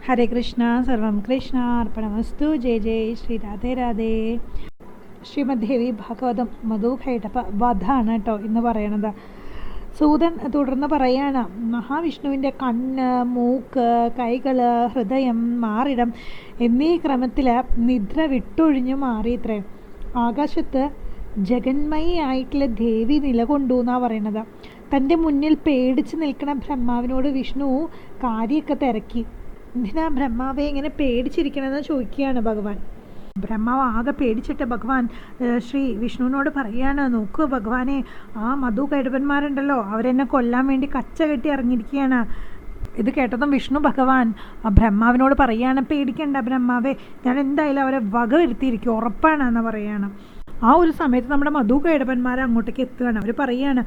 ഹരേ കൃഷ്ണ, സർവം കൃഷ്ണ അർപ്പണമസ്തു. ജയ ജയ് ശ്രീ രാധേ രാധേ. ശ്രീമദ് ദേവി ഭാഗവതം മധുകൈടഭ വധാണ് കേട്ടോ ഇന്ന് പറയണത്. സൂതൻ തുടർന്ന് പറയാണ്, മഹാവിഷ്ണുവിൻ്റെ കണ്ണ്, മൂക്ക്, കൈകൾ, ഹൃദയം, മാറിടം എന്നീ ക്രമത്തിൽ നിദ്ര വിട്ടൊഴിഞ്ഞു മാറിയിത്രേ. ആകാശത്ത് ജഗന്മയി ആയിട്ടുള്ള ദേവി നിലകൊണ്ടു എന്നാണ് പറയണത്. തൻ്റെ മുന്നിൽ പേടിച്ച് നിൽക്കുന്ന ബ്രഹ്മാവിനോട് വിഷ്ണു കാര്യമൊക്കെ തിരക്കി. എന്തിനാ ബ്രഹ്മാവെ ഇങ്ങനെ പേടിച്ചിരിക്കണമെന്ന് ചോദിക്കുകയാണ് ഭഗവാൻ. ബ്രഹ്മാവ് ആകെ പേടിച്ചിട്ട് ഭഗവാൻ ശ്രീ വിഷ്ണുവിനോട് പറയാണ്, നോക്കൂ ഭഗവാനെ, ആ മധുകൈടഭന്മാരുണ്ടല്ലോ, അവരെന്നെ കൊല്ലാൻ വേണ്ടി കച്ച കെട്ടി ഇറങ്ങിയിരിക്കുകയാണ്. ഇത് കേട്ടതും വിഷ്ണു ഭഗവാൻ ബ്രഹ്മാവിനോട് പറയാണ്, പേടിക്കണ്ട ബ്രഹ്മാവേ, ഞാൻ എന്തായാലും അവരെ വക വരുത്തിയിരിക്കും, ഉറപ്പാണെന്ന് പറയാണ്. ആ ഒരു സമയത്ത് നമ്മുടെ മധുകൈടഭന്മാർ അങ്ങോട്ടേക്ക് എത്തുകയാണ്. അവർ പറയാണ്,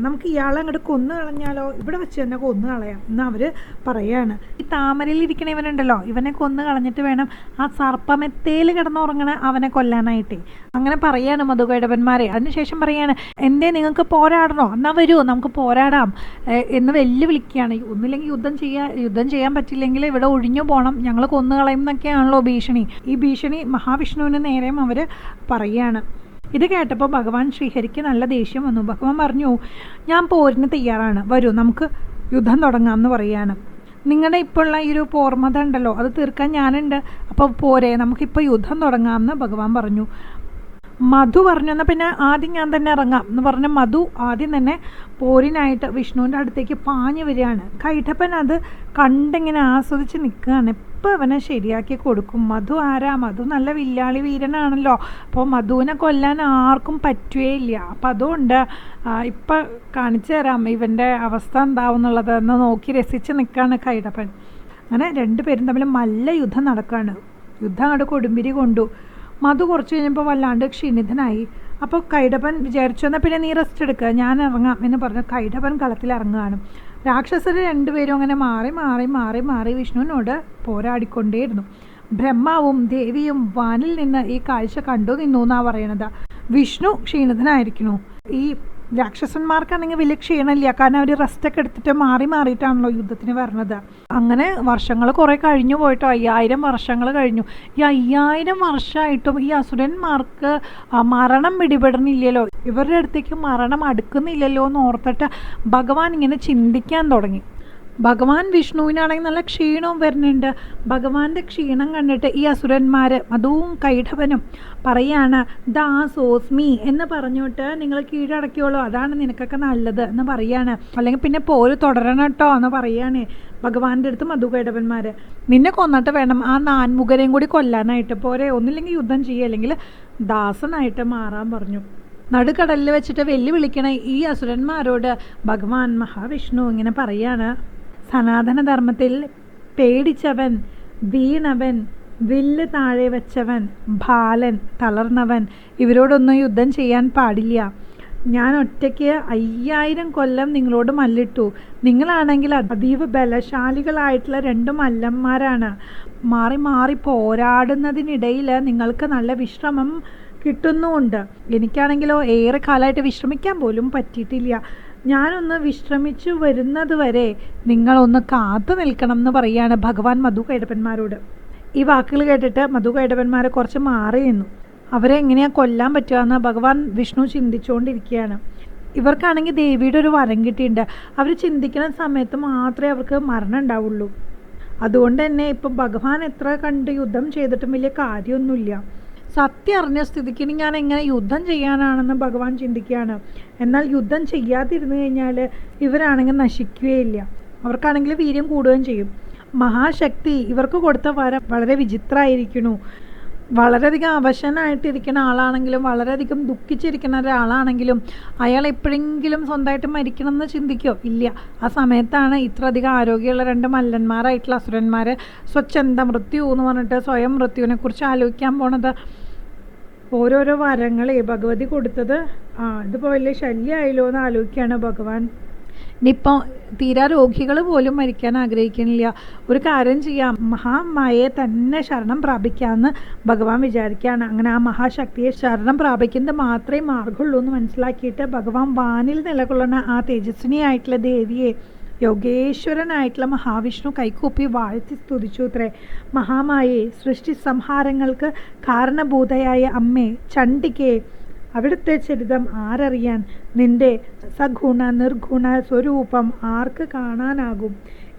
നമുക്ക് ഇയാളെ അങ്ങോട്ട് കൊന്നു കളഞ്ഞാലോ, ഇവിടെ വെച്ച് തന്നെ കൊന്നു കളയാം എന്ന് അവർ പറയാണ്. ഈ താമരയിൽ ഇരിക്കണ ഇവനുണ്ടല്ലോ, ഇവനെ കൊന്നു കളഞ്ഞിട്ട് വേണം ആ സർപ്പമെത്തേൽ കിടന്നുറങ്ങണ അവനെ കൊല്ലാനായിട്ടേ. അങ്ങനെ പറയാണ് മധുകൈടഭന്മാരെ. അതിനുശേഷം പറയാണ്, എന്തേ നിങ്ങൾക്ക് പോരാടണോ, എന്നാൽ വരൂ നമുക്ക് പോരാടാം എന്ന് വെല്ലുവിളിക്കുകയാണ്. ഒന്നില്ലെങ്കിൽ യുദ്ധം ചെയ്യാൻ പറ്റില്ലെങ്കിൽ ഇവിടെ ഒഴിഞ്ഞു പോകണം, ഞങ്ങൾ കൊന്നു കളയും എന്നൊക്കെയാണല്ലോ ഭീഷണി. ഈ ഭീഷണി മഹാവിഷ്ണുവിന് നേരെയും അവർ പറയാണ്. ഇത് കേട്ടപ്പോൾ ഭഗവാൻ ശ്രീഹരിക്ക് നല്ല ദേഷ്യം വന്നു. ഭഗവാൻ പറഞ്ഞു, ഞാൻ പോരിന് തയ്യാറാണ്, വരൂ നമുക്ക് യുദ്ധം തുടങ്ങാം എന്ന് പറയാണ്. നിങ്ങളുടെ ഇപ്പോൾ ഉള്ള ഈ ഒരു പോർമത ഉണ്ടല്ലോ, അത് തീർക്കാൻ ഞാനുണ്ട്, അപ്പോൾ പോരെ നമുക്കിപ്പോൾ യുദ്ധം തുടങ്ങാമെന്ന് ഭഗവാൻ പറഞ്ഞു. മധു പറഞ്ഞു, എന്നാൽ പിന്നെ ആദ്യം ഞാൻ തന്നെ ഇറങ്ങാം എന്ന് പറഞ്ഞ മധു ആദ്യം തന്നെ പോരിനായിട്ട് വിഷ്ണുവിൻ്റെ അടുത്തേക്ക് പാഞ്ഞു വരികയാണ്. കൈഠപ്പൻ അത് കണ്ടിങ്ങനെ ആസ്വദിച്ച് നിൽക്കുകയാണ്. ഇപ്പോൾ അവനെ ശരിയാക്കി കൊടുക്കും. മധു ആരാ? മധു നല്ല വില്ലാളി വീരനാണല്ലോ, അപ്പോൾ മധുവിനെ കൊല്ലാൻ ആർക്കും പറ്റുകയില്ല. അപ്പം അതുകൊണ്ട് ഇപ്പം കാണിച്ചു തരാം ഇവൻ്റെ അവസ്ഥ എന്താവും എന്നുള്ളത് എന്ന് നോക്കി രസിച്ച് നിൽക്കുകയാണ് കൈഠപ്പൻ. അങ്ങനെ രണ്ടുപേരും തമ്മിൽ നല്ല യുദ്ധം നടക്കുകയാണ്. യുദ്ധം അങ്ങോട്ട് കൊടുമ്പിരി കൊണ്ടു. മധു കുറച്ച് കഴിഞ്ഞപ്പോൾ വല്ലാണ്ട് ക്ഷീണിതനായി. അപ്പോൾ കൈഠപ്പൻ വിചാരിച്ചു, എന്നാൽ പിന്നെ നീ റെസ്റ്റ് എടുക്കുക, ഞാൻ ഇറങ്ങാം എന്ന് പറഞ്ഞ് കൈഠപ്പൻ കളത്തിൽ ഇറങ്ങുകയാണ്. രാക്ഷസർ രണ്ടുപേരും അങ്ങനെ മാറി മാറി മാറി മാറി വിഷ്ണുവിനോട് പോരാടിക്കൊണ്ടേയിരുന്നു. ബ്രഹ്മാവും ദേവിയും വാനിൽ നിന്ന് ഈ കാഴ്ച കണ്ടു നിന്നു എന്നാണ് പറയണത്. വിഷ്ണു ക്ഷീണിതനായിരിക്കുന്നു. ഈ രാക്ഷസന്മാർക്കാണെങ്കിൽ വലിയ ക്ഷീണമില്ല, കാരണം അവർ റെസ്റ്റൊക്കെ എടുത്തിട്ട് മാറി മാറിയിട്ടാണല്ലോ യുദ്ധത്തിന് വരണത്. അങ്ങനെ വർഷങ്ങൾ കുറേ കഴിഞ്ഞു പോയിട്ടോ, 5000 വർഷങ്ങൾ കഴിഞ്ഞു. ഈ 5000 വർഷമായിട്ടും ഈ അസുരന്മാർക്ക് മരണം പിടിപെടുന്നില്ലല്ലോ, ഇവരുടെ അടുത്തേക്ക് മരണം അടുക്കുന്നില്ലല്ലോ എന്ന് ഓർത്തിട്ട് ഭഗവാൻ ഇങ്ങനെ ചിന്തിക്കാൻ തുടങ്ങി. ഭഗവാൻ വിഷ്ണുവിനാണെങ്കിൽ നല്ല ക്ഷീണവും വരുന്നുണ്ട്. ഭഗവാന്റെ ക്ഷീണം കണ്ടിട്ട് ഈ അസുരന്മാർ മധുവും കൈഠവനും പറയാണ്, ദാസോസ്മി എന്ന് പറഞ്ഞോട്ട് നിങ്ങൾ കീഴടക്കിയോളൂ, അതാണ് നിനക്കൊക്കെ നല്ലത് എന്ന് പറയാണ്. അല്ലെങ്കിൽ പിന്നെ പോര് തുടരണം കേട്ടോ എന്ന് പറയാണ് ഭഗവാന്റെ അടുത്ത് മധുകൈഠവന്മാർ. നിന്നെ കൊന്നിട്ട് വേണം ആ നാൻമുഖരെയും കൂടി കൊല്ലാനായിട്ട്, പോരെ ഒന്നില്ലെങ്കിൽ യുദ്ധം ചെയ്യുക, അല്ലെങ്കിൽ ദാസനായിട്ട് മാറാൻ പറഞ്ഞു. നടുക്കടലിൽ വെച്ചിട്ട് വെല്ലുവിളിക്കണ ഈ അസുരന്മാരോട് ഭഗവാൻ മഹാവിഷ്ണു ഇങ്ങനെ പറയാണ്, സനാതനധർമ്മത്തിൽ പേടിച്ചവൻ, വീണവൻ, വില്ല് താഴെ വെച്ചവൻ, ബാലൻ, തളർന്നവൻ ഇവരോടൊന്നും യുദ്ധം ചെയ്യാൻ പാടില്ല. ഞാൻ ഒറ്റയ്ക്ക് 5000 കൊല്ലം നിങ്ങളോട് മല്ലിട്ടു. നിങ്ങളാണെങ്കിൽ അതീവ ബലശാലികളായിട്ടുള്ള 2 മല്ലന്മാരാണ്. മാറി മാറി പോരാടുന്നതിനിടയിൽ നിങ്ങൾക്ക് നല്ല വിശ്രമം കിട്ടുന്നുമുണ്ട്. എനിക്കാണെങ്കിലോ ഏറെ കാലമായിട്ട് വിശ്രമിക്കാൻ പോലും പറ്റിയിട്ടില്ല. ഞാനൊന്ന് വിശ്രമിച്ചു വരുന്നത് വരെ നിങ്ങളൊന്ന് കാത്തു നിൽക്കണം എന്ന് പറയുകയാണ് ഭഗവാൻ മധുകൈഠവന്മാരോട്. ഈ വാക്കുകൾ കേട്ടിട്ട് മധുകൈഠവന്മാർ കുറച്ച് മാറി നിന്നു. അവരെ എങ്ങനെയാണ് കൊല്ലാൻ പറ്റുക എന്ന് ഭഗവാൻ വിഷ്ണു ചിന്തിച്ചുകൊണ്ടിരിക്കുകയാണ്. ഇവർക്കാണെങ്കിൽ ദേവിയുടെ ഒരു വരം കിട്ടിയിട്ടുണ്ട്. അവർ ചിന്തിക്കുന്ന സമയത്ത് മാത്രമേ അവർക്ക് മരണം ഉണ്ടാവുള്ളൂ. അതുകൊണ്ട് തന്നെ ഇപ്പം ഭഗവാൻ എത്ര കണ്ട് യുദ്ധം ചെയ്തിട്ടും വലിയ കാര്യമൊന്നുമില്ല. സത്യം അറിഞ്ഞ സ്ഥിതിക്ക് ഇനി ഞാൻ എങ്ങനെ യുദ്ധം ചെയ്യാനാണെന്ന് ഭഗവാൻ ചിന്തിക്കുകയാണ്. എന്നാൽ യുദ്ധം ചെയ്യാതിരുന്നു കഴിഞ്ഞാൽ ഇവരാണെങ്കിൽ നശിക്കുകയില്ല, അവർക്കാണെങ്കിൽ വീര്യം കൂടുകയും ചെയ്യും. മഹാശക്തി ഇവർക്ക് കൊടുത്ത വരം വളരെ വിചിത്രമായിരിക്കുന്നു. വളരെയധികം അവശനായിട്ടിരിക്കുന്ന ആളാണെങ്കിലും വളരെയധികം ദുഃഖിച്ചിരിക്കുന്ന ഒരാളാണെങ്കിലും അയാൾ എപ്പോഴെങ്കിലും സ്വന്തമായിട്ട് മരിക്കണം എന്ന് ചിന്തിക്കോ? ഇല്ല. ആ സമയത്താണ് ഇത്രയധികം ആരോഗ്യമുള്ള 2 മല്ലന്മാരായിട്ടുള്ള അസുരന്മാർ സ്വച്ഛന്ത മൃത്യു എന്ന് പറഞ്ഞിട്ട് സ്വയം മൃത്യുവിനെ കുറിച്ച് ആലോചിക്കാൻ പോണത്. ഓരോരോ വരങ്ങളെ ഭഗവതി കൊടുത്തത് ഇതിപ്പോൾ വലിയ ശല്യമായല്ലോ എന്ന് ആലോചിക്കുകയാണ് ഭഗവാൻ. ഇനിയിപ്പോൾ തീരാ രോഗികൾ പോലും മരിക്കാൻ ആഗ്രഹിക്കുന്നില്ല. ഒരു കാര്യം ചെയ്യാം, മഹാമായയെ തന്നെ ശരണം പ്രാപിക്കാമെന്ന് ഭഗവാൻ വിചാരിക്കുകയാണ്. അങ്ങനെ ആ മഹാശക്തിയെ ശരണം പ്രാപിക്കുന്നത് മാത്രമേ മാർഗമുള്ളൂ എന്ന് മനസ്സിലാക്കിയിട്ട് ഭഗവാൻ വാനിൽ നിലകൊള്ളുന്ന ആ തേജസ്വിനിയായിട്ടുള്ള ദേവിയെ യോഗേശ്വരനായിട്ടുള്ള മഹാവിഷ്ണു കൈകൂപ്പി വാഴ്ത്തി സ്തുതിച്ചു അത്രേ. മഹാമായേ, സൃഷ്ടി സംഹാരങ്ങൾക്ക് കാരണഭൂതയായ അമ്മേ, ചണ്ഡികേ, അവിടുത്തെ ചരിതം ആരറിയാൻ? നിന്റെ സഗുണ നിർഗുണ സ്വരൂപം ആർക്ക് കാണാനാകും?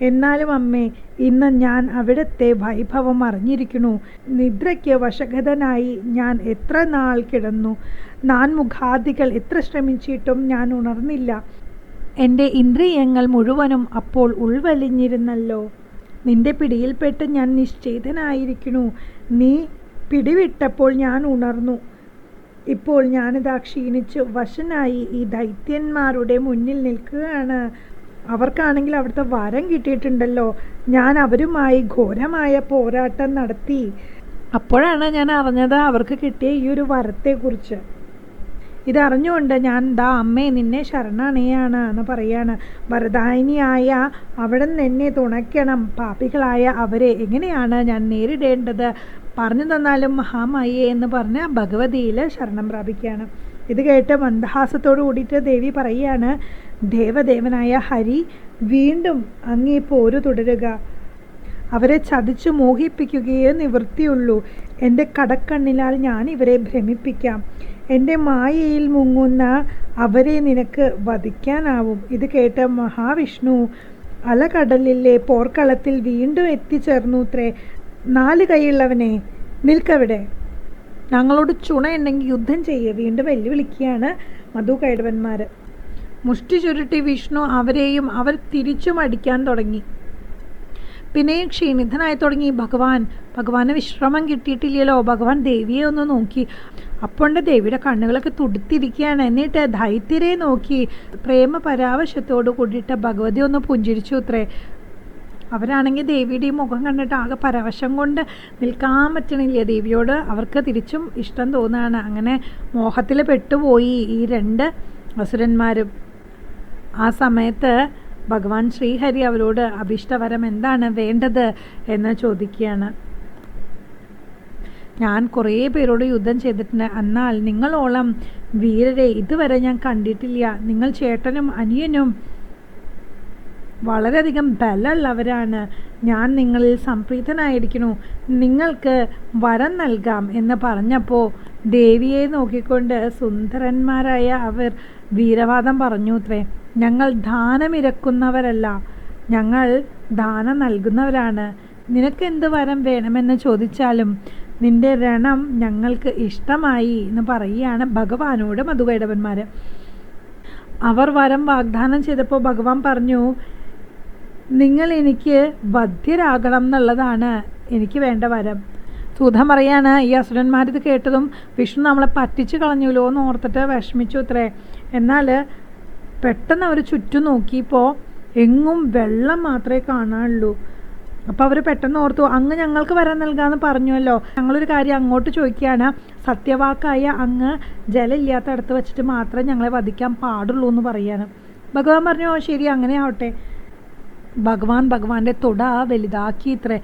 എന്നാലും അമ്മേ, ഇന്ന് ഞാൻ അവിടുത്തെ വൈഭവം അറിഞ്ഞിരിക്കുന്നു. നിദ്രയ്ക്ക് വശഗതനായി ഞാൻ എത്ര നാൾ കിടന്നു. നാൻമുഖാദികൾ എത്ര ശ്രമിച്ചിട്ടും ഞാൻ ഉണർന്നില്ല. എൻ്റെ ഇന്ദ്രിയങ്ങൾ മുഴുവനും അപ്പോൾ ഉൾവലിഞ്ഞിരുന്നല്ലോ. നിന്റെ പിടിയിൽപ്പെട്ട് ഞാൻ നിശ്ചേതനായിരിക്കുന്നു. നീ പിടിവിട്ടപ്പോൾ ഞാൻ ഉണർന്നു. ഇപ്പോൾ ഞാനിതാ ക്ഷീണിച്ചു വശനായി ഈ ദൈത്യന്മാരുടെ മുന്നിൽ നിൽക്കുകയാണ്. അവർക്കാണെങ്കിൽ അവിടുത്തെ വരം കിട്ടിയിട്ടുണ്ടല്ലോ. ഞാൻ അവരുമായി ഘോരമായ പോരാട്ടം നടത്തി. അപ്പോഴാണ് ഞാൻ അറിഞ്ഞത് അവർക്ക് കിട്ടിയ ഈ ഒരു വരത്തെക്കുറിച്ച്. ഇതറിഞ്ഞുകൊണ്ട് ഞാൻ അമ്മേ, നിന്നെ ശരണണയാണ് എന്ന് പറയാണ്. വരദായിനിയായ അവിടെ നിന്ന് എന്നെ തുണയ്ക്കണം. പാപികളായ അവരെ എങ്ങനെയാണ് ഞാൻ നേരിടേണ്ടത്? പറഞ്ഞു തന്നാലും മഹാമായേ എന്ന് പറഞ്ഞ് ഭഗവതിയിൽ ശരണം പ്രാപിക്കുകയാണ്. ഇത് കേട്ട് മന്ദഹാസത്തോടു കൂടിയിട്ട് ദേവി പറയാണ്, ദേവദേവനായ ഹരി, വീണ്ടും അങ്ങേ പോരു തുടരുക. അവരെ ചതിച്ചു മോഹിപ്പിക്കുകയേ നിവൃത്തിയുള്ളൂ. എൻ്റെ കടക്കണ്ണിലാൽ ഞാൻ ഇവരെ ഭ്രമിപ്പിക്കാം. എൻ്റെ മായയിൽ മുങ്ങുന്ന അവരെ നിനക്ക് വധിക്കാനാവും. ഇത് കേട്ട മഹാവിഷ്ണു അലകടലിലെ പോർക്കളത്തിൽ വീണ്ടും എത്തിച്ചേർന്നു അത്രേ. 4 കൈയുള്ളവനെ, നിൽക്കവിടെ, ഞങ്ങളോട് ചുണയുണ്ടെങ്കിൽ യുദ്ധം ചെയ്യുക. വീണ്ടും വെല്ലുവിളിക്കുകയാണ് മധുകൈടവന്മാർ. മുഷ്ടി ചുരുട്ടി വിഷ്ണു അവരെയും അവർ തിരിച്ചും അടിക്കാൻ തുടങ്ങി. പിന്നെയും ക്ഷീണിതനായി തുടങ്ങി ഭഗവാന് വിശ്രമം കിട്ടിയിട്ടില്ലല്ലോ. ഭഗവാൻ ദേവിയെ ഒന്ന് നോക്കി. അപ്പോൾ ദേവിയുടെ കണ്ണുകളൊക്കെ തുടുത്തിരിക്കുകയാണ്. എന്നിട്ട് ദൈത്യരെ നോക്കി പ്രേമ പരാവശത്തോട് കൂടിയിട്ട് ഭഗവതി ഒന്ന് പുഞ്ചിരിച്ചു അത്രേ. അവരാണെങ്കിൽ ദേവിയുടെ ഈ മുഖം കണ്ടിട്ട് ആകെ പരവശം കൊണ്ട് നിൽക്കാൻ പറ്റണില്ല ദേവിയോട്. അവർക്ക് തിരിച്ചും ഇഷ്ടം തോന്നുകയാണ്. അങ്ങനെ മോഹത്തിൽ പെട്ടുപോയി ഈ 2 അസുരന്മാരും. ആ സമയത്ത് ഭഗവാൻ ശ്രീഹരി അവരോട് അഭിഷ്ടവരം എന്താണ് വേണ്ടത് എന്ന് ചോദിക്കുകയാണ്. ഞാൻ കുറേ പേരോട് യുദ്ധം ചെയ്തിട്ടുണ്ട്, എന്നാൽ നിങ്ങളോളം വീരരെ ഇതുവരെ ഞാൻ കണ്ടിട്ടില്ല. നിങ്ങൾ ചേട്ടനും അനിയനും വളരെയധികം ബലമുള്ളവരാണ്. ഞാൻ നിങ്ങളിൽ സംപ്രീതനായിരിക്കുന്നു. നിങ്ങൾക്ക് വരം നൽകാം എന്ന് പറഞ്ഞപ്പോൾ ദേവിയെ നോക്കിക്കൊണ്ട് സുന്ദരന്മാരായ അവർ വീരവാദം പറഞ്ഞു അത്രേ. ഞങ്ങൾ ദാനമിരക്കുന്നവരല്ല, ഞങ്ങൾ ദാനം നൽകുന്നവരാണ്. നിനക്ക് എന്ത് വരം വേണമെന്ന് ചോദിച്ചാലും നിന്റെ രണം ഞങ്ങൾക്ക് ഇഷ്ടമായി എന്ന് പറയുകയാണ് ഭഗവാനോട് മധുകൈടവന്മാർ. അവർ വരം വാഗ്ദാനം ചെയ്തപ്പോൾ ഭഗവാൻ പറഞ്ഞു, നിങ്ങൾ എനിക്ക് വധ്യരാകണം എന്നുള്ളതാണ് എനിക്ക് വേണ്ട വരം. സൂതം പറയാണ്, ഈ അസുരന്മാരിത് കേട്ടതും വിഷ്ണു നമ്മളെ പറ്റിച്ച് കളഞ്ഞല്ലോ എന്ന് ഓർത്തിട്ട് വിഷമിച്ചു അത്രേ. എന്നാൽ പെട്ടെന്ന് അവർ ചുറ്റും നോക്കിയപ്പോൾ എങ്ങും വെള്ളം മാത്രമേ കാണാനുള്ളൂ. അപ്പോൾ അവർ പെട്ടെന്ന് ഓർത്തു, അങ്ങ് ഞങ്ങൾക്ക് വരം നൽകാമെന്ന് പറഞ്ഞുവല്ലോ, ഞങ്ങളൊരു കാര്യം അങ്ങോട്ട് ചോദിക്കുകയാണ്. സത്യവാക്കായ അങ്ങ് ജലമില്ലാത്ത അടുത്ത് വെച്ചിട്ട് മാത്രമേ ഞങ്ങളെ വധിക്കാൻ പാടുള്ളൂ എന്ന് പറയാണ്. ഭഗവാൻ പറഞ്ഞു, ശരി, അങ്ങനെ ആവട്ടെ. ഭഗവാന്റെ തുട വലുതാക്കി ഇത്രേ.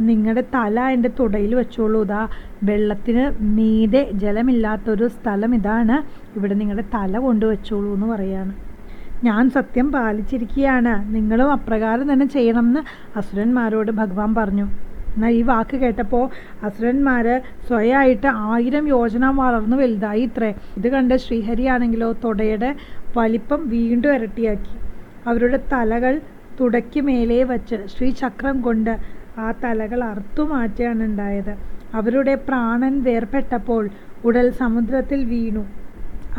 നിങ്ങളുടെ തല എൻ്റെ തുടയിൽ വെച്ചോളൂ. ഇതാ വെള്ളത്തിന് മീതെ ജലമില്ലാത്തൊരു സ്ഥലം ഇതാണ്, ഇവിടെ നിങ്ങളുടെ തല കൊണ്ട് വെച്ചോളൂ എന്ന് പറയാണ്. ഞാൻ സത്യം പാലിച്ചിരിക്കുകയാണ്, നിങ്ങളും അപ്രകാരം തന്നെ ചെയ്യണമെന്ന് അസുരന്മാരോട് ഭഗവാൻ പറഞ്ഞു. എന്നാൽ ഈ വാക്ക് കേട്ടപ്പോൾ അസുരന്മാർ സ്വയമായിട്ട് 1000 യോജന വളർന്നു വലുതായി ഇത്രേ. ഇത് കണ്ട് ശ്രീഹരിയാണെങ്കിലോ തുടയുടെ വലിപ്പം വീണ്ടും ഇരട്ടിയാക്കി. അവരുടെ തലകൾ തുടയ്ക്ക് മേലേ വച്ച് ശ്രീചക്രം കൊണ്ട് ആ തലകൾ അറുത്തുമാറ്റുകയാണ് ഉണ്ടായത്. അവരുടെ പ്രാണൻ വേർപെട്ടപ്പോൾ ഉടൽ സമുദ്രത്തിൽ വീണു.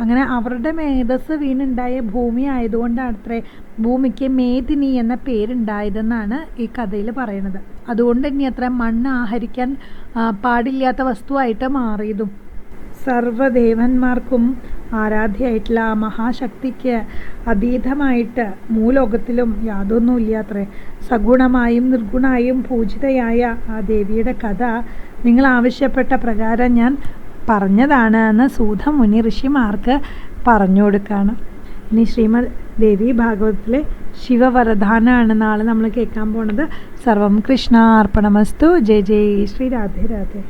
അങ്ങനെ അവരുടെ മേധസ് വീണുണ്ടായ ഭൂമി ആയതുകൊണ്ടാണ് അത്രേ ഭൂമിക്ക് മേദിനി എന്ന പേരുണ്ടായതെന്നാണ് ഈ കഥയിൽ പറയുന്നത്. അതുകൊണ്ട് തന്നെ അത്ര മണ്ണ് ആഹരിക്കാൻ പാടില്ലാത്ത വസ്തുവായിട്ട് മാറിയതും. സർവ്വദേവന്മാർക്കും ആരാധ്യയായിട്ടുള്ള ആ മഹാശക്തിക്ക് അതീതമായിട്ട് മൂലോകത്തിലും യാതൊന്നുമില്ല അത്രേ. സഗുണമായും നിർഗുണമായും പൂജിതയായ ആ ദേവിയുടെ കഥ നിങ്ങൾ ആവശ്യപ്പെട്ട പ്രകാരം ഞാൻ പറഞ്ഞതാണ് എന്ന് സൂതമുനി ഋഷിമാർക്ക് പറഞ്ഞു കൊടുക്കുകയാണ്. ഇനി ശ്രീമദ് ദേവി ഭാഗവതത്തിലെ ശിവവരദാനമാണ് നാളെ നമ്മൾ കേൾക്കാൻ പോണത്. സർവം കൃഷ്ണാർപ്പണമസ്തു. ജയ ജയ ശ്രീ രാധേ രാധേ.